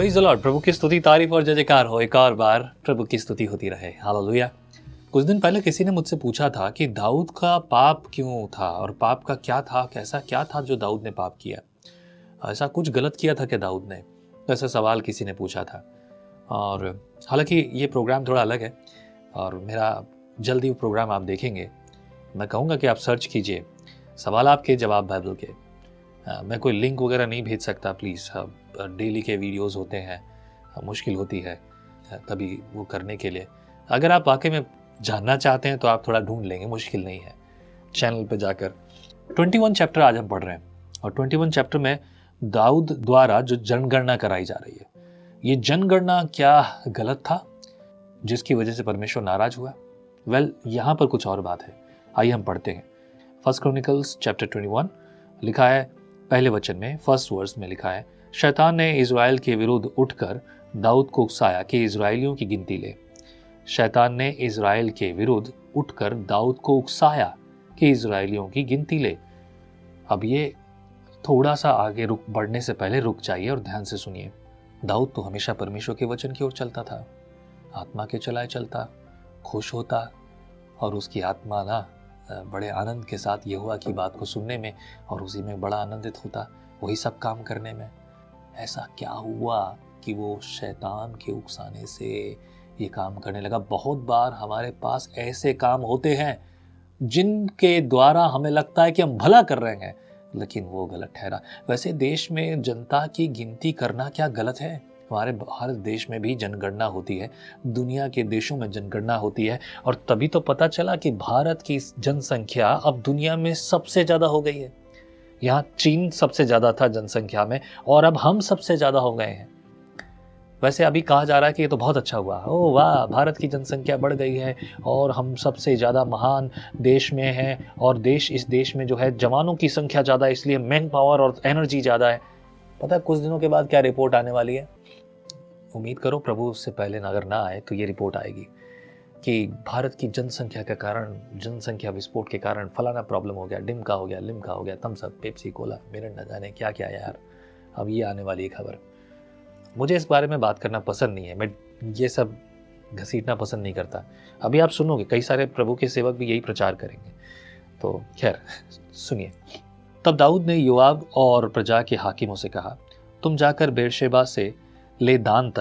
Praise the Lord. प्रभु की स्तुति, तारीफ और जय जयकार हो। एक और बार प्रभु की स्तुति होती रहे। हालेलुया। कुछ दिन पहले किसी ने मुझसे पूछा था कि दाऊद का पाप क्यों था और पाप का क्या था, कैसा क्या था जो दाऊद ने पाप किया। ऐसा कुछ गलत किया था क्या दाऊद ने, ऐसा सवाल किसी ने पूछा था। और हालांकि ये प्रोग्राम थोड़ा अलग है और मेरा जल्दी वो प्रोग्राम आप देखेंगे। मैं कहूँगा कि आप सर्च कीजिए सवाल आपके जवाब बाइबल के। मैं कोई लिंक वगैरह नहीं भेज सकता प्लीज़। डेली के वीडियोस होते हैं, मुश्किल होती है तभी वो करने के लिए। अगर आप वाकई में जानना चाहते हैं तो आप थोड़ा ढूंढ लेंगे, मुश्किल नहीं है। चैनल पे जाकर 21 चैप्टर आज हम पढ़ रहे हैं और 21 चैप्टर में दाऊद द्वारा जो जनगणना कराई जा रही है, ये जनगणना क्या गलत था जिसकी वजह से परमेश्वर नाराज हुआ? यहाँ पर कुछ और बात है। आइए हम पढ़ते हैं। फर्स्ट क्रॉनिकल्स चैप्टर 21 लिखा है, पहले वचन में फर्स्ट वर्स में लिखा है, शैतान ने इज़राइल के विरुद्ध उठकर दाऊद को उकसाया कि इज़राइलियों की गिनती ले। शैतान ने इज़राइल के विरुद्ध उठकर दाऊद को उकसाया कि इज़राइलियों की गिनती ले। अब ये थोड़ा सा आगे बढ़ने से पहले रुक जाइए और ध्यान से सुनिए। दाऊद तो हमेशा परमेश्वर के वचन की ओर चलता था, आत्मा के चलाए चलता, खुश होता और उसकी आत्मा ना बड़े आनंद के साथ यहोवा की बात को सुनने में और उसी में बड़ा आनंदित होता, वही सब काम करने में। ऐसा क्या हुआ कि वो शैतान के उकसाने से ये काम करने लगा? बहुत बार हमारे पास ऐसे काम होते हैं जिनके द्वारा हमें लगता है कि हम भला कर रहे हैं, लेकिन वो गलत ठहरा। वैसे देश में जनता की गिनती करना क्या गलत है? हमारे भारत देश में भी जनगणना होती है, दुनिया के देशों में जनगणना होती है और तभी तो पता चला कि भारत की जनसंख्या अब दुनिया में सबसे ज़्यादा हो गई है। यहाँ चीन सबसे ज़्यादा था जनसंख्या में और अब हम सबसे ज़्यादा हो गए हैं। वैसे अभी कहा जा रहा है कि ये तो बहुत अच्छा हुआ, ओह वाह, भारत की जनसंख्या बढ़ गई है और हम सबसे ज़्यादा महान देश में हैं और इस देश में जो है जवानों की संख्या ज़्यादा है, इसलिए मैन पावर और एनर्जी ज़्यादा है। पता है कुछ दिनों के बाद क्या रिपोर्ट आने वाली है? उम्मीद करो प्रभु उससे पहले अगर ना आए तो ये रिपोर्ट आएगी कि भारत की जनसंख्या के कारण, जनसंख्या विस्फोट के कारण फलाना प्रॉब्लम हो गया, डिमका हो गया, लिमका हो गया, Thums Up, Pepsi, cola, Mirinda, जाने क्या क्या यार। अब ये आने वाली खबर। मुझे इस बारे में बात करना पसंद नहीं है, मैं ये सब घसीटना पसंद नहीं करता। अभी आप सुनोगे कई सारे प्रभु के सेवक भी यही प्रचार करेंगे, तो खैर सुनिए। तब दाऊद ने योआब और प्रजा के हाकिमों से कहा, तुम जाकर बेरशेबा से ले दान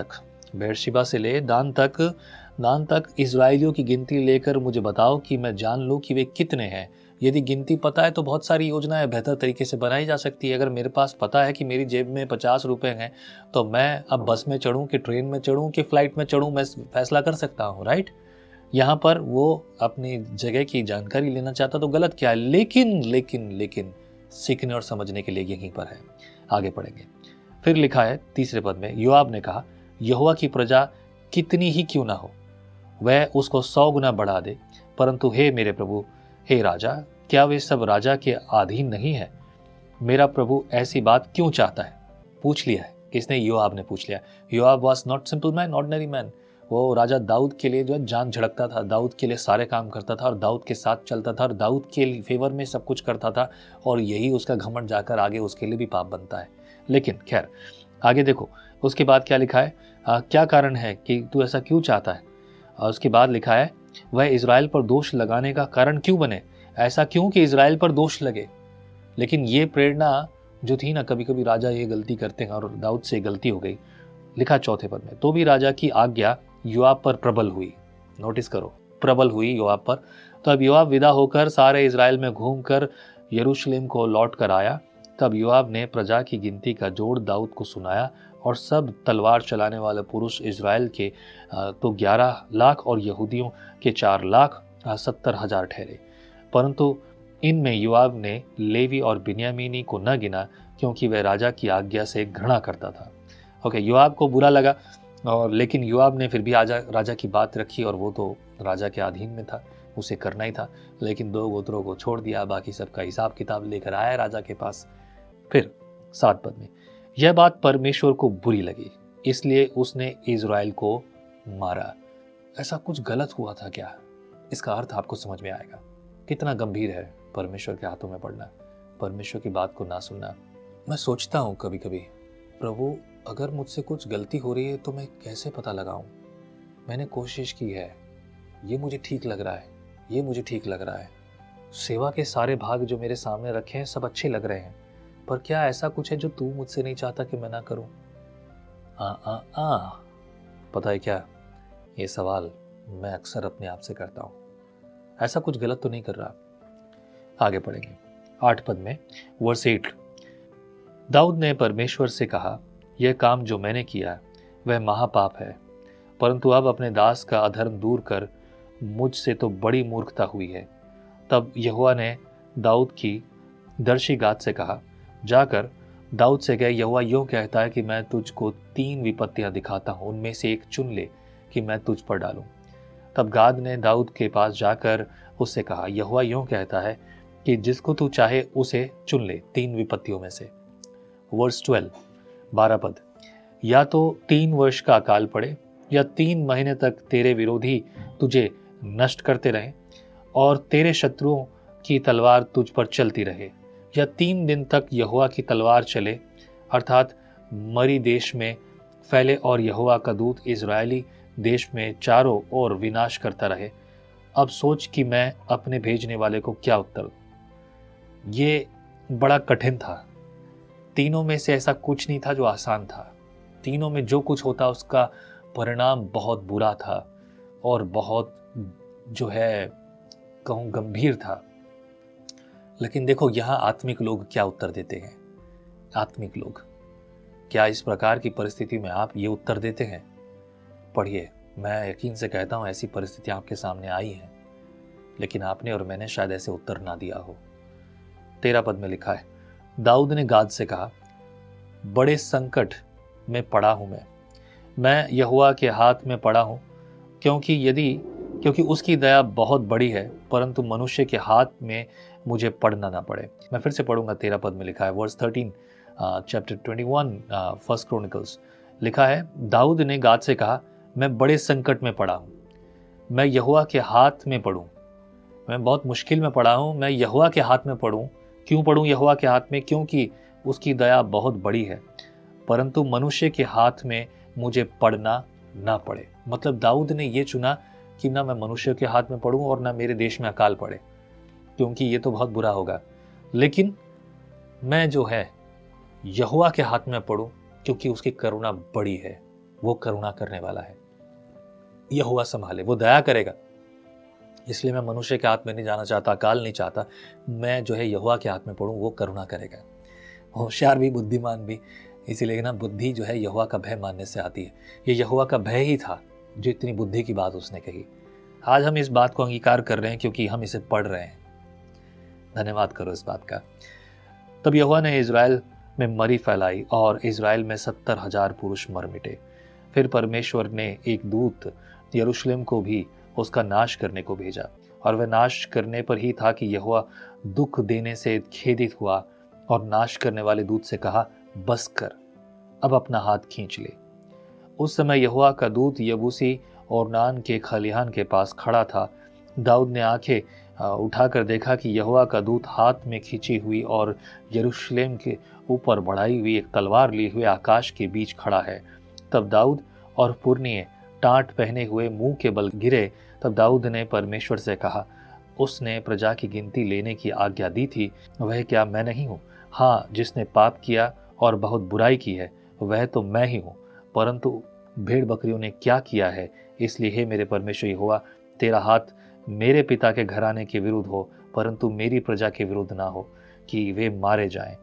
तक इज़राइलियों की गिनती लेकर मुझे बताओ कि मैं जान लूं कि वे कितने हैं। यदि गिनती पता है तो बहुत सारी योजनाएं बेहतर तरीके से बनाई जा सकती है। अगर मेरे पास पता है कि मेरी जेब में 50 रुपए हैं तो मैं अब बस में चढ़ूं कि ट्रेन में चढ़ूं कि फ्लाइट में चढ़ूं, मैं फैसला कर सकता हूं, राइट? यहाँ पर वो अपनी जगह की जानकारी लेना चाहता तो गलत क्या है, लेकिन सीखने और समझने के लिए यहीं पर है। आगे पढ़ेंगे। फिर लिखा है तीसरे पद में, योआब ने कहा, यहोवा की प्रजा कितनी ही क्यों ना हो, वह उसको 100 गुना बढ़ा दे, परंतु हे मेरे प्रभु, हे राजा, क्या वे सब राजा के अधीन नहीं है? मेरा प्रभु ऐसी बात क्यों चाहता है? पूछ लिया है। किसने? योआब ने पूछ लिया। Joab was not simple man, ordinary man. वो राजा दाऊद के लिए जो है जान झड़कता था, दाऊद के लिए सारे काम करता था और दाऊद के साथ चलता था और दाऊद के फेवर में सब कुछ करता था और यही उसका घमंड जाकर आगे उसके लिए भी पाप बनता है। लेकिन खैर आगे देखो, उसके बाद क्या लिखा है, क्या कारण है कि तू ऐसा क्यों चाहता है? उसके बाद लिखा है, वह इज़राइल पर दोष लगाने का कारण क्यों बने? ऐसा क्यों कि इज़राइल पर दोष लगे? लेकिन ये प्रेरणा जो थी ना, कभी कभी राजा ये गलती करते हैं और दाऊद से गलती हो गई। लिखा चौथे पद में, तो भी राजा की आज्ञा योआब पर प्रबल हुई। नोटिस करो, प्रबल हुई योआब पर। तो अब योआब विदा होकर सारे इज़राइल में घूमकर यरूशलेम को लौट कर आया। तब योआब ने प्रजा की गिनती का जोड़ दाऊद को सुनाया और सब तलवार चलाने वाले पुरुष इज़राइल के तो 11 लाख और यहूदियों के 4,70,000 ठहरे, परंतु इनमें योआब ने लेवी और बिन्यामीनी को न गिना क्योंकि वह राजा की आज्ञा से घृणा करता था। ओके, योआब को बुरा लगा और लेकिन योआब ने फिर भी राजा की बात रखी और वो तो राजा के अधीन में था, उसे करना ही था। लेकिन 2 गोत्रों को छोड़ दिया, बाकी सबका हिसाब किताब लेकर आया राजा के पास। फिर 7 पद में, यह बात परमेश्वर को बुरी लगी, इसलिए उसने इज़राइल को मारा। ऐसा कुछ गलत हुआ था क्या? इसका अर्थ आपको समझ में आएगा। कितना गंभीर है परमेश्वर के हाथों में पड़ना, परमेश्वर की बात को ना सुनना। मैं सोचता हूँ कभी कभी, प्रभु अगर मुझसे कुछ गलती हो रही है तो मैं कैसे पता लगाऊं? मैंने कोशिश की है, ये मुझे ठीक लग रहा है, ये मुझे ठीक लग रहा है। सेवा के सारे भाग जो मेरे सामने रखे हैं सब अच्छे लग रहे हैं, पर क्या ऐसा कुछ है जो तू मुझसे नहीं चाहता कि मैं ना करूं? आ आ आ पता है क्या, ये सवाल मैं अक्सर अपने आप से करता हूं। ऐसा कुछ गलत तो नहीं कर रहा। आगे पढ़ेंगे 8 पद में, वर्स 8। दाऊद ने परमेश्वर से कहा, यह काम जो मैंने किया वह महापाप है, परंतु अब अपने दास का अधर्म दूर कर, मुझसे तो बड़ी मूर्खता हुई है। तब यहोवा ने दाऊद की दर्शी गाद से कहा, जाकर दाऊद से कह, यहोवा यूं कहता है कि मैं तुझको 3 विपत्तियां दिखाता हूं, उनमें से एक चुन ले कि मैं तुझ पर डालूं। तब गाद ने दाऊद के पास जाकर उससे कहा, यहोवा यूं कहता है कि जिसको तू चाहे उसे चुन ले 3 विपत्तियों में से। वर्स 12, 12 पद। या तो 3 वर्ष का अकाल पड़े, या 3 महीने तक तेरे विरोधी तुझे नष्ट करते रहें, और तेरे शत्रुओं की तलवार तुझ पर चलती रहे, या 3 दिन तक यहोवा की तलवार चले, अर्थात मरी देश में फैले, और यहोवा का दूत इज़राइली देश में चारों ओर विनाश करता रहे। अब सोच कि मैं अपने भेजने वाले को क्या उत्तर दूं। ये बड़ा कठिन था। तीनों में से ऐसा कुछ नहीं था जो आसान था। तीनों में जो कुछ होता उसका परिणाम बहुत बुरा था और बहुत जो है कहूँ गंभीर था। लेकिन देखो यहाँ आत्मिक लोग क्या उत्तर देते हैं। आत्मिक लोग क्या इस प्रकार की परिस्थिति में आप ये उत्तर देते हैं? पढ़िए, मैं यकीन से कहता हूँ ऐसी परिस्थितियां आपके सामने आई हैं, लेकिन आपने और मैंने शायद ऐसे उत्तर ना दिया हो। 13 पद में लिखा है, दाऊद ने गाद से कहा, बड़े संकट में पड़ा हूं मैं यहोवा के हाथ में पड़ा हूं, क्योंकि उसकी दया बहुत बड़ी है, परंतु मनुष्य के हाथ में मुझे पड़ना ना पड़े। मैं फिर से पढ़ूंगा। 13 पद में लिखा है, वर्स 13 चैप्टर 21 फर्स्ट क्रॉनिकल्स, लिखा है, दाऊद ने गाद से कहा, मैं बड़े संकट में पड़ा हूं, मैं यहोवा के हाथ में पड़ूं। मैं बहुत मुश्किल में पड़ा हूं, मैं यहोवा के हाथ में पड़ूं। क्यों पड़ूं यहोवा के हाथ में? क्योंकि उसकी दया बहुत बड़ी है, परंतु मनुष्य के हाथ में मुझे पड़ना ना पड़े। मतलब दाऊद ने यह चुना कि ना मैं मनुष्य के हाथ में पड़ूं और ना मेरे देश में अकाल पड़े, क्योंकि ये तो बहुत बुरा होगा। लेकिन मैं जो है यहोवा के हाथ में पड़ूं, क्योंकि उसकी करुणा बड़ी है, वो करुणा करने वाला है। यहोवा संभाले, वो दया करेगा। इसलिए मैं मनुष्य के हाथ में नहीं जाना चाहता, अकाल नहीं चाहता। मैं जो है यहोवा के हाथ में पड़ूं, वो करुणा करेगा। होशियार भी, बुद्धिमान भी। इसीलिए ना बुद्धि जो है यहोवा का भय मानने से आती है। ये यहोवा का भय ही था जो इतनी बुद्धि की बात उसने कही। आज हम इस बात को अंगीकार कर रहे हैं क्योंकि हम इसे पढ़ रहे हैं। धन्यवाद करो इस बात का। तब यहोवा ने इज़राइल में मरी फैलाई और इज़राइल में 70,000 पुरुष मर मिटे। फिर परमेश्वर ने एक दूत यरूशलेम को भी उसका नाश करने को भेजा, और वह नाश करने पर ही था कि यहोवा दुख देने से खेदित हुआ और नाश करने वाले दूत से कहा, बस कर, अब अपना हाथ खींच ले। उस समय यहोवा का दूत यबूसी ओर्नान के खलिहान के पास खड़ा था। दाऊद ने आंखें उठाकर देखा कि यहोवा का दूत हाथ में खींची हुई और यरूशलेम के ऊपर बढ़ाई हुई एक तलवार लिए हुए आकाश के बीच खड़ा है। तब दाऊद और पुरनिये टाट पहने हुए मुंह के बल गिरे। तब दाऊद ने परमेश्वर से कहा, उसने प्रजा की गिनती लेने की आज्ञा दी थी, वह क्या मैं नहीं हूँ? हाँ, जिसने पाप किया और बहुत बुराई की है वह तो मैं ही हूँ, परंतु भेड़ बकरियों ने क्या किया है? इसलिए हे मेरे परमेश्वर यहोवा, तेरा हाथ मेरे पिता के घराने के विरुद्ध हो, परंतु मेरी प्रजा के विरुद्ध ना हो, कि वे मारे जाएं।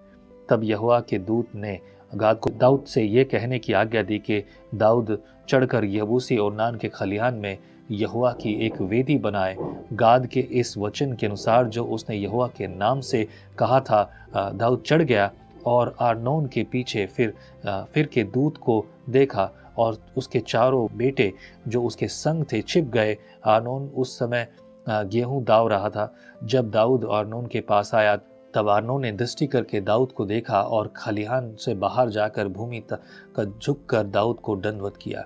तब यहोवा के दूत ने गाद को दाऊद से यह कहने की आज्ञा दी कि दाऊद चढ़कर यबूसी ओर्नान के खलिहान में यहोवा की एक वेदी बनाए। गाद के इस वचन के अनुसार जो उसने यहोवा के नाम से कहा था, दाऊद चढ़ गया और आर्नोन के पीछे फिर के दूत को देखा, और उसके चारों बेटे जो उसके संग थे छिप गए। आर्नोन उस समय गेहूं दाव रहा था। जब दाऊद आर्नोन के पास आया, तब आर्नोन ने दृष्टि करके दाऊद को देखा और खलिहान से बाहर जाकर भूमि तक झुककर दाऊद को दंडवत किया।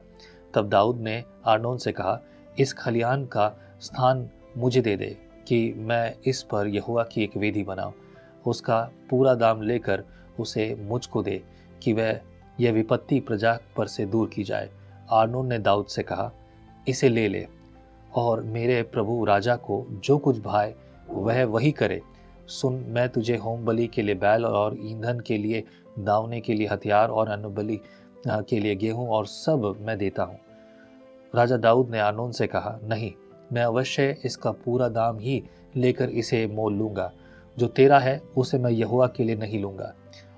तब दाऊद ने आर्नोन से कहा, इस खलिहान का स्थान मुझे दे दे कि मैं इस पर यहोवा की एक वेदी बनाऊं। उसका पूरा दाम लेकर उसे मुझको दे कि वह यह विपत्ति प्रजा पर से दूर की जाए। आर्नोन ने दाऊद से कहा, इसे ले ले और मेरे प्रभु राजा को जो कुछ भाए वह वही करे। सुन, मैं तुझे होम बलि के लिए बैल और ईंधन के लिए दावने के लिए हथियार और अन्न बलि के लिए गेहूं और सब मैं देता हूँ। राजा दाऊद ने आर्नोन से कहा, नहीं, मैं अवश्य इसका पूरा दाम ही लेकर इसे मोल लूंगा। जो तेरा है उसे मैं यहोवा के लिए नहीं लूंगा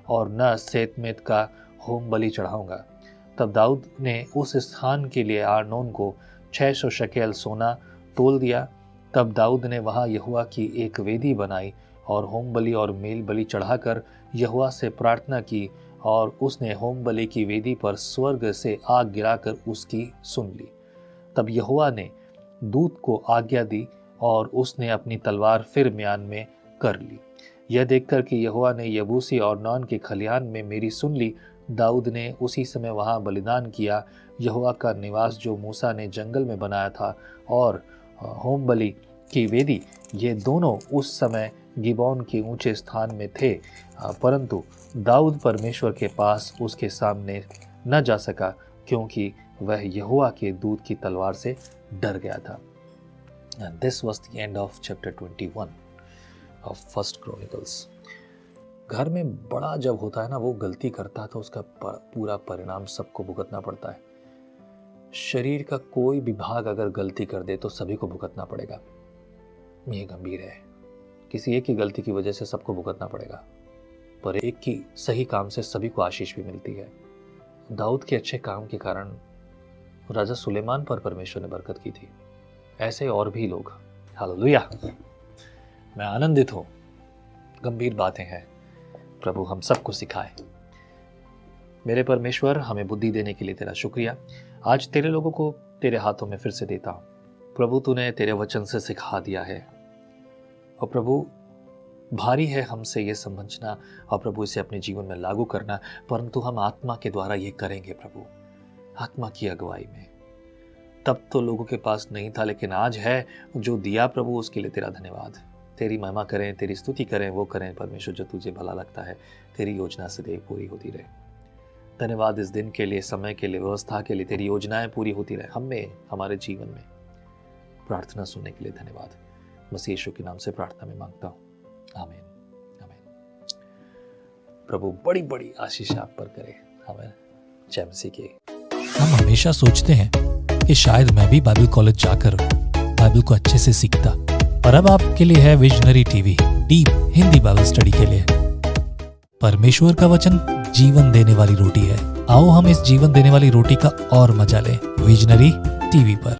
और न सेतमेत का होम बलि चढ़ाऊंगा। तब दाऊद ने उस स्थान के लिए आर्नोन को 600 शकेल सोना तोल दिया। तब दाऊद ने वहां यहोवा की एक वेदी बनाई और होम बलि और मेल बलि चढ़ाकर यहोवा से प्रार्थना की, और उसने होम बलि की वेदी पर स्वर्ग से आग गिराकर उसकी सुन ली। तब यहोवा ने दूत को आज्ञा दी और उसने अपनी तलवार फिर म्यान में कर ली। यह देखकर कि यहोवा ने यबूसी और नौन के खलिहान में मेरी सुन ली, दाऊद ने उसी समय वहां बलिदान किया। यहोवा का निवास जो मूसा ने जंगल में बनाया था और होम बलि की वेदी, ये दोनों उस समय गिबोन के ऊंचे स्थान में थे, परंतु दाऊद परमेश्वर के पास उसके सामने न जा सका, क्योंकि वह यहोवा के दूत की तलवार से डर गया था। And this was the end of chapter 21 of First Chronicles. घर में बड़ा जब होता है ना, वो गलती करता है तो उसका पूरा परिणाम सबको भुगतना पड़ता है। शरीर का कोई भी भाग अगर गलती कर दे तो सभी को भुगतना पड़ेगा। ये गंभीर है। किसी एक की गलती की वजह से सबको भुगतना पड़ेगा, पर एक की सही काम से सभी को आशीष भी मिलती है। दाऊद के अच्छे काम के कारण राजा सुलेमान पर परमेश्वर ने बरकत की थी। ऐसे और भी लोग। हालेलुया। मैं आनंदित हूं। गंभीर बातें हैं, प्रभु हम सबको सिखाए। मेरे परमेश्वर, हमें बुद्धि देने के लिए तेरा शुक्रिया। आज तेरे लोगों को तेरे हाथों में फिर से देता हूं। प्रभु, तूने तेरे वचन से सिखा दिया है, और प्रभु भारी है हमसे ये समझना और प्रभु इसे अपने जीवन में लागू करना, परंतु हम आत्मा के द्वारा ये करेंगे प्रभु, आत्मा की अगुवाई में। तब तो लोगों के पास नहीं था, लेकिन आज है। जो दिया प्रभु उसके लिए तेरा धन्यवाद। तेरी महिमा करें, तेरी स्तुति करें, वो करें परमेश्वर जो तुझे भला लगता है। तेरी योजना से देख पूरी होती रहे। धन्यवाद इस दिन के लिए, समय के लिए, व्यवस्था के लिए। तेरी योजनाएं पूरी होती रहे हमें, हमारे जीवन में। प्रार्थना सुनने के लिए धन्यवाद। मसीह यीशु के नाम से प्रार्थना में मांगता हूँ, आमीन आमीन। प्रभु बड़ी बड़ी आशीष आप पर करे। आमीन। जय मसीह की। हम हमेशा सोचते हैं कि शायद मैं भी बाइबल कॉलेज जाकर बाइबल को अच्छे से सीखता, पर अब आपके लिए है visionary TV, deep Hindi Bible study के लिए। परमेश्वर का वचन जीवन देने वाली रोटी है। आओ हम इस जीवन देने वाली रोटी का और मजा लें विजनरी टीवी पर।